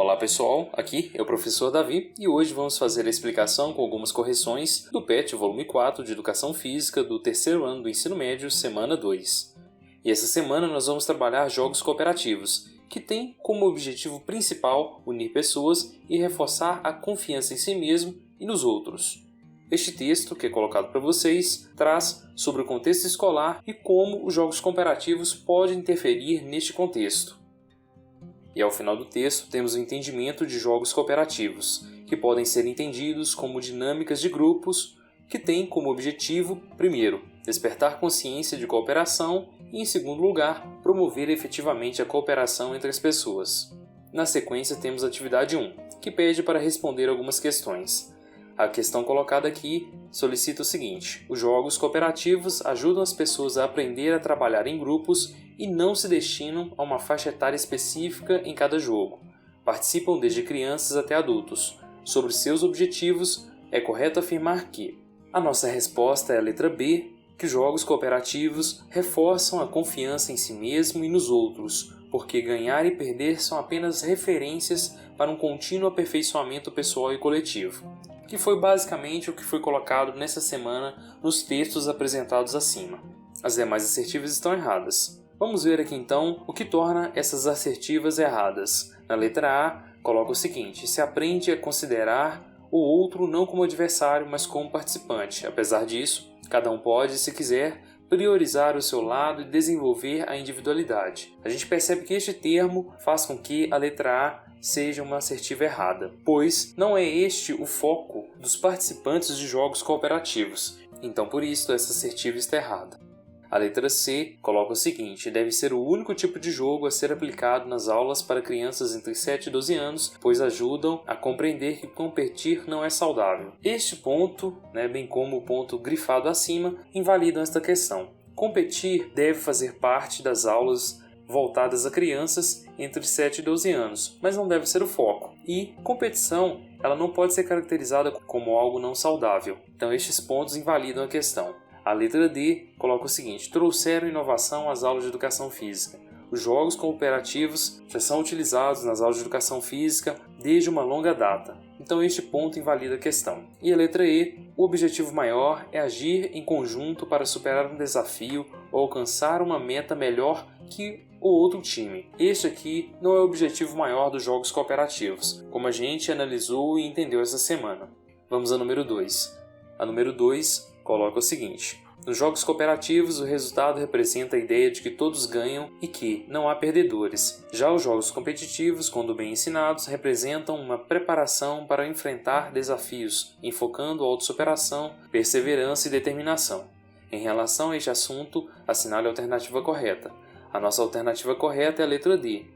Olá pessoal, aqui é o professor Davi e hoje vamos fazer a explicação com algumas correções do PET volume 4 de Educação Física do terceiro ano do ensino médio, semana 2. E essa semana nós vamos trabalhar jogos cooperativos, que têm como objetivo principal unir pessoas e reforçar a confiança em si mesmo e nos outros. Este texto, que é colocado para vocês, traz sobre o contexto escolar e como os jogos cooperativos podem interferir neste contexto. E ao final do texto temos o entendimento de jogos cooperativos, que podem ser entendidos como dinâmicas de grupos que têm como objetivo, primeiro, despertar consciência de cooperação e, em segundo lugar, promover efetivamente a cooperação entre as pessoas. Na sequência temos a atividade 1, que pede para responder algumas questões. A questão colocada aqui solicita o seguinte: os jogos cooperativos ajudam as pessoas a aprender a trabalhar em grupos e não se destinam a uma faixa etária específica em cada jogo. Participam desde crianças até adultos. Sobre seus objetivos, é correto afirmar que a nossa resposta é a letra B, que jogos cooperativos reforçam a confiança em si mesmo e nos outros, porque ganhar e perder são apenas referências para um contínuo aperfeiçoamento pessoal e coletivo, que foi basicamente o que foi colocado nessa semana nos textos apresentados acima. As demais assertivas estão erradas. Vamos ver aqui então o que torna essas assertivas erradas. Na letra A, coloca o seguinte: se aprende a considerar o outro não como adversário, mas como participante. Apesar disso, cada um pode, se quiser, priorizar o seu lado e desenvolver a individualidade. A gente percebe que este termo faz com que a letra A seja uma assertiva errada, pois não é este o foco dos participantes de jogos cooperativos. Então, por isso, essa assertiva está errada. A letra C coloca o seguinte: deve ser o único tipo de jogo a ser aplicado nas aulas para crianças entre 7 e 12 anos, pois ajudam a compreender que competir não é saudável. Este ponto, bem como o ponto grifado acima, invalidam esta questão. Competir deve fazer parte das aulas voltadas a crianças entre 7 e 12 anos, mas não deve ser o foco. E competição, ela não pode ser caracterizada como algo não saudável. Então estes pontos invalidam a questão. A letra D coloca o seguinte: trouxeram inovação às aulas de educação física. Os jogos cooperativos já são utilizados nas aulas de educação física desde uma longa data. Então este ponto invalida a questão. E a letra E, o objetivo maior é agir em conjunto para superar um desafio ou alcançar uma meta melhor que o outro time. Este aqui não é o objetivo maior dos jogos cooperativos, como a gente analisou e entendeu essa semana. Vamos à número 2. A número 2 coloca o seguinte: nos jogos cooperativos, o resultado representa a ideia de que todos ganham e que não há perdedores. Já os jogos competitivos, quando bem ensinados, representam uma preparação para enfrentar desafios, enfocando a autossuperação, perseverança e determinação. Em relação a este assunto, assinale a alternativa correta. A nossa alternativa correta é a letra D,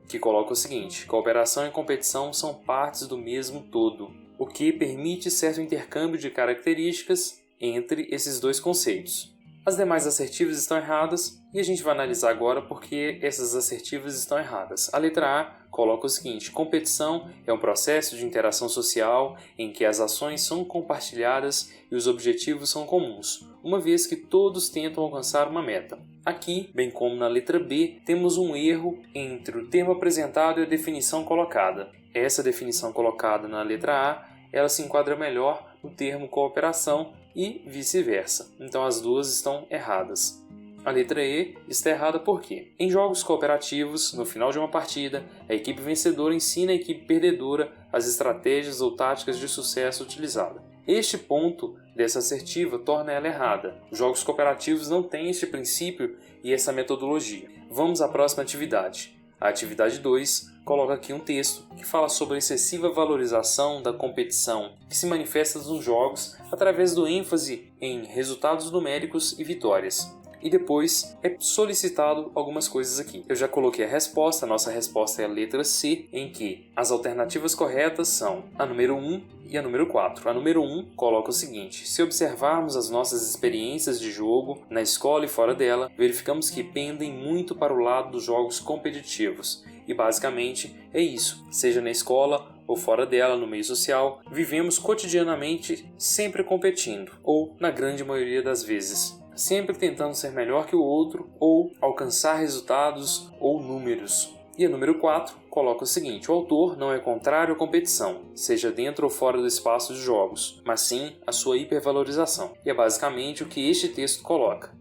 que coloca o seguinte: cooperação e competição são partes do mesmo todo, o que permite certo intercâmbio de características entre esses dois conceitos. As demais assertivas estão erradas e a gente vai analisar agora porque essas assertivas estão erradas. A letra A coloca o seguinte: competição é um processo de interação social em que as ações são compartilhadas e os objetivos são comuns, uma vez que todos tentam alcançar uma meta. Aqui, bem como na letra B, temos um erro entre o termo apresentado e a definição colocada. Essa definição colocada na letra A, ela se enquadra melhor no termo cooperação e vice-versa. Então as duas estão erradas. A letra E está errada porque, em jogos cooperativos, no final de uma partida, a equipe vencedora ensina a equipe perdedora as estratégias ou táticas de sucesso utilizadas. Este ponto dessa assertiva torna ela errada. Os jogos cooperativos não têm este princípio e essa metodologia. Vamos à próxima atividade. A atividade 2 coloca aqui um texto que fala sobre a excessiva valorização da competição, que se manifesta nos jogos através do ênfase em resultados numéricos e vitórias. E depois é solicitado algumas coisas aqui. Eu já coloquei a nossa resposta é a letra C, em que as alternativas corretas são a número 1 e a número 4. A número 1 coloca o seguinte: se observarmos as nossas experiências de jogo na escola e fora dela, verificamos que pendem muito para o lado dos jogos competitivos. E basicamente é isso, seja na escola ou fora dela, no meio social, vivemos cotidianamente sempre competindo, ou na grande maioria das vezes, sempre tentando ser melhor que o outro ou alcançar resultados ou números. E a número 4 coloca o seguinte: o autor não é contrário à competição, seja dentro ou fora do espaço de jogos, mas sim a sua hipervalorização. E é basicamente o que este texto coloca.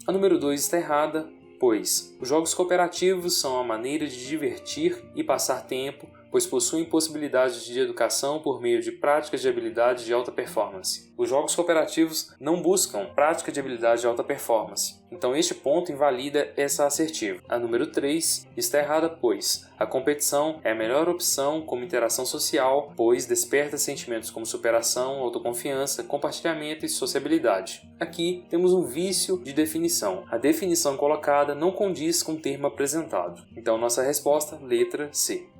A número 2 está errada, pois os jogos cooperativos são a maneira de divertir e passar tempo, pois possuem possibilidades de educação por meio de práticas de habilidade de alta performance. Os jogos cooperativos não buscam prática de habilidade de alta performance, então este ponto invalida essa assertiva. A número 3 está errada, pois a competição é a melhor opção como interação social, pois desperta sentimentos como superação, autoconfiança, compartilhamento e sociabilidade. Aqui temos um vício de definição. A definição colocada não condiz com o termo apresentado. Então nossa resposta, letra C.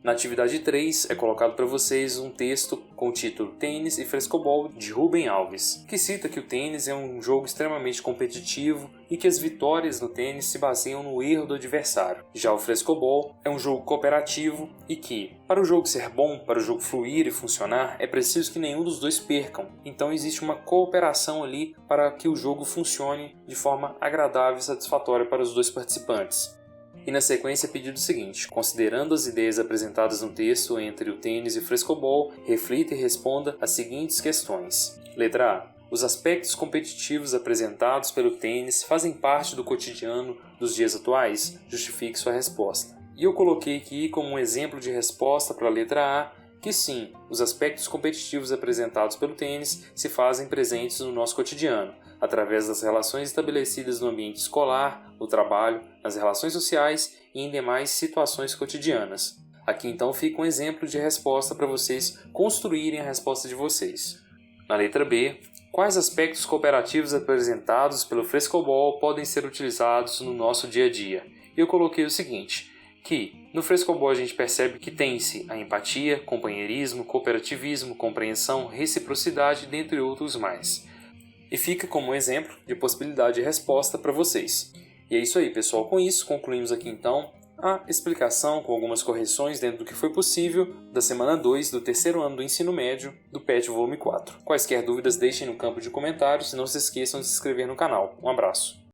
Na atividade 3 é colocado para vocês um texto com o título Tênis e Frescobol, de Rubem Alves, que cita que o tênis é um jogo extremamente competitivo e que as vitórias no tênis se baseiam no erro do adversário. Já o Frescobol é um jogo cooperativo e que, para o jogo ser bom, para o jogo fluir e funcionar, é preciso que nenhum dos dois percam. Então existe uma cooperação ali para que o jogo funcione de forma agradável e satisfatória para os dois participantes. E na sequência é pedido o seguinte: considerando as ideias apresentadas no texto entre o tênis e o frescobol, reflita e responda as seguintes questões. Letra A. Os aspectos competitivos apresentados pelo tênis fazem parte do cotidiano dos dias atuais? Justifique sua resposta. E eu coloquei aqui como um exemplo de resposta para a letra A que sim, os aspectos competitivos apresentados pelo tênis se fazem presentes no nosso cotidiano, através das relações estabelecidas no ambiente escolar, no trabalho, nas relações sociais e em demais situações cotidianas. Aqui então fica um exemplo de resposta para vocês construírem a resposta de vocês. Na letra B, quais aspectos cooperativos apresentados pelo frescobol podem ser utilizados no nosso dia a dia? Eu coloquei o seguinte: que no frescobol a gente percebe que tem-se a empatia, companheirismo, cooperativismo, compreensão, reciprocidade, dentre outros mais. E fica como exemplo de possibilidade de resposta para vocês. E é isso aí, pessoal. Com isso, concluímos aqui então a explicação com algumas correções dentro do que foi possível da semana 2 do terceiro ano do ensino médio do PET volume 4. Quaisquer dúvidas deixem no campo de comentários e não se esqueçam de se inscrever no canal. Um abraço.